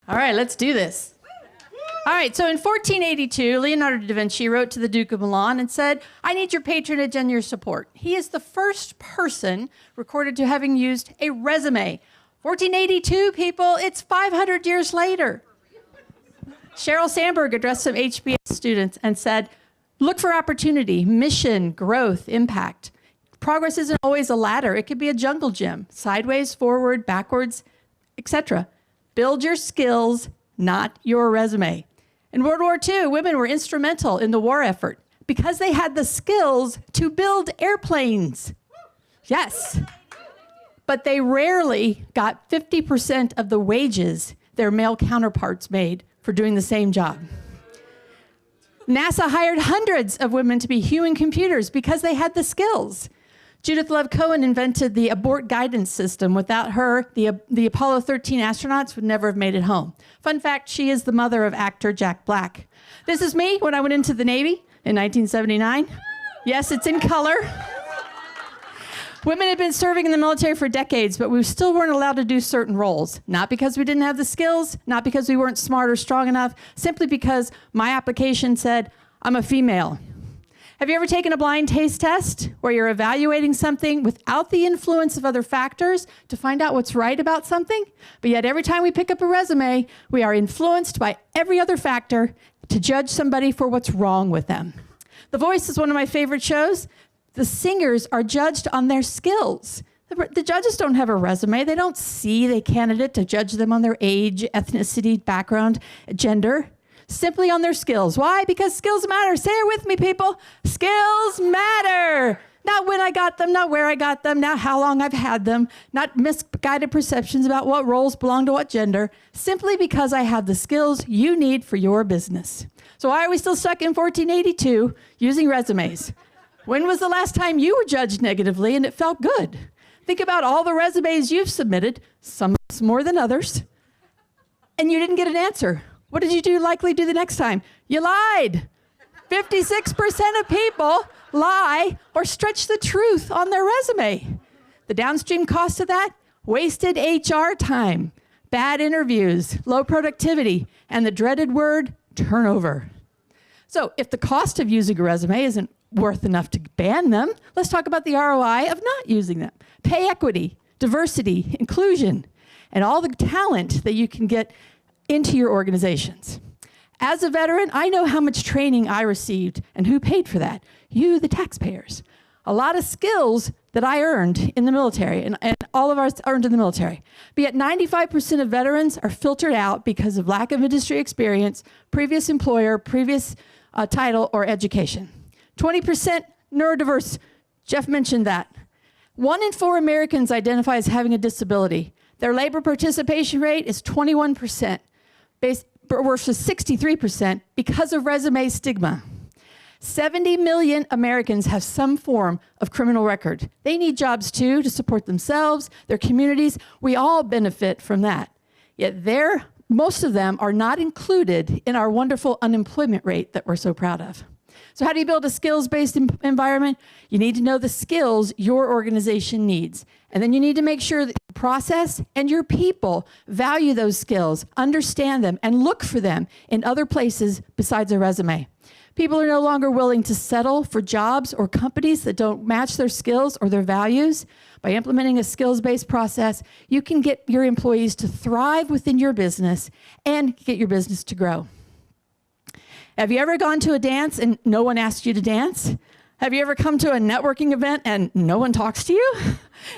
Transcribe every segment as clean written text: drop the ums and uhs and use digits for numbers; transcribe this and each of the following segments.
All right, let's do this. All right, so in 1482, Leonardo da Vinci wrote to the Duke of Milan and said, I need your patronage and your support. He is the first person recorded to having used a resume. 1482, people, it's 500 years later. Sheryl Sandberg addressed some HBS students and said, look for opportunity, mission, growth, impact. Progress isn't always a ladder. It could be a jungle gym, sideways, forward, backwards, etc. Build your skills, not your resume. In World War II, women were instrumental in the war effort because they had the skills to build airplanes. Yes. But they rarely got 50% of the wages their male counterparts made for doing the same job. NASA hired hundreds of women to be human computers because they had the skills. Judith Love Cohen invented the abort guidance system. Without her, the Apollo 13 astronauts would never have made it home. Fun fact, she is the mother of actor Jack Black. This is me when I went into the Navy in 1979. Yes, it's in color. Women had been serving in the military for decades, but we still weren't allowed to do certain roles. Not because we didn't have the skills, not because we weren't smart or strong enough, simply because my application said, I'm a female. Have you ever taken a blind taste test where you're evaluating something without the influence of other factors to find out what's right about something? But yet every time we pick up a resume, we are influenced by every other factor to judge somebody for what's wrong with them. The Voice is one of my favorite shows. The singers are judged on their skills. The judges don't have a resume. They don't see the candidate to judge them on their age, ethnicity, background, gender. Simply on their skills. Why? Because skills matter. Say it with me, people. Skills matter. Not when I got them, not where I got them, not how long I've had them, not misguided perceptions about what roles belong to what gender. Simply because I have the skills you need for your business. So why are we still stuck in 1482 using resumes? When was the last time you were judged negatively and it felt good? Think about all the resumes you've submitted, some more than others, and you didn't get an answer. What did you likely do the next time? You lied. 56% of people lie or stretch the truth on their resume. The downstream cost of that? Wasted HR time, bad interviews, low productivity, and the dreaded word, turnover. So if the cost of using a resume isn't worth enough to ban them, let's talk about the ROI of not using them. Pay equity, diversity, inclusion, and all the talent that you can get into your organizations. As a veteran, I know how much training I received and who paid for that. You, the taxpayers. A lot of skills that I earned in the military, and all of us earned in the military. But yet 95% of veterans are filtered out because of lack of industry experience, previous employer, previous title, or education. 20% neurodiverse. Jeff mentioned that. 1 in 4 Americans identify as having a disability. Their labor participation rate is 21%. Versus 63% because of resume stigma. 70 million Americans have some form of criminal record. They need jobs too to support themselves, their communities. We all benefit from that. Yet most of them are not included in our wonderful unemployment rate that we're so proud of. So how do you build a skills-based environment? You need to know the skills your organization needs. And then you need to make sure that your process and your people value those skills, understand them, and look for them in other places besides a resume. People are no longer willing to settle for jobs or companies that don't match their skills or their values. By implementing a skills-based process, you can get your employees to thrive within your business and get your business to grow. Have you ever gone to a dance and no one asked you to dance? Have you ever come to a networking event and no one talks to you?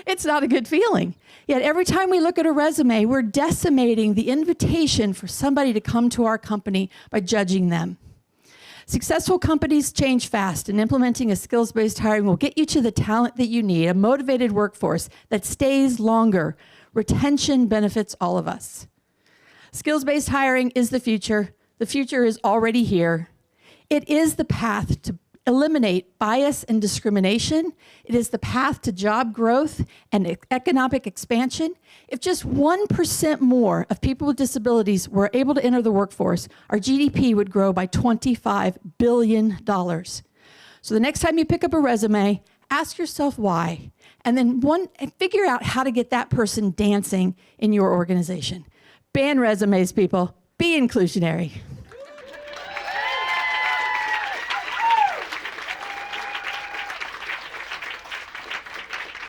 It's not a good feeling. Yet every time we look at a resume, we're decimating the invitation for somebody to come to our company by judging them. Successful companies change fast, and implementing a skills-based hiring will get you to the talent that you need, a motivated workforce that stays longer. Retention benefits all of us. Skills-based hiring is the future. The future is already here. It is the path to eliminate bias and discrimination. It is the path to job growth and economic expansion. If just 1% more of people with disabilities were able to enter the workforce, our GDP would grow by $25 billion. So the next time you pick up a resume, ask yourself why, and then figure out how to get that person dancing in your organization. ban resumes, people. Be inclusionary.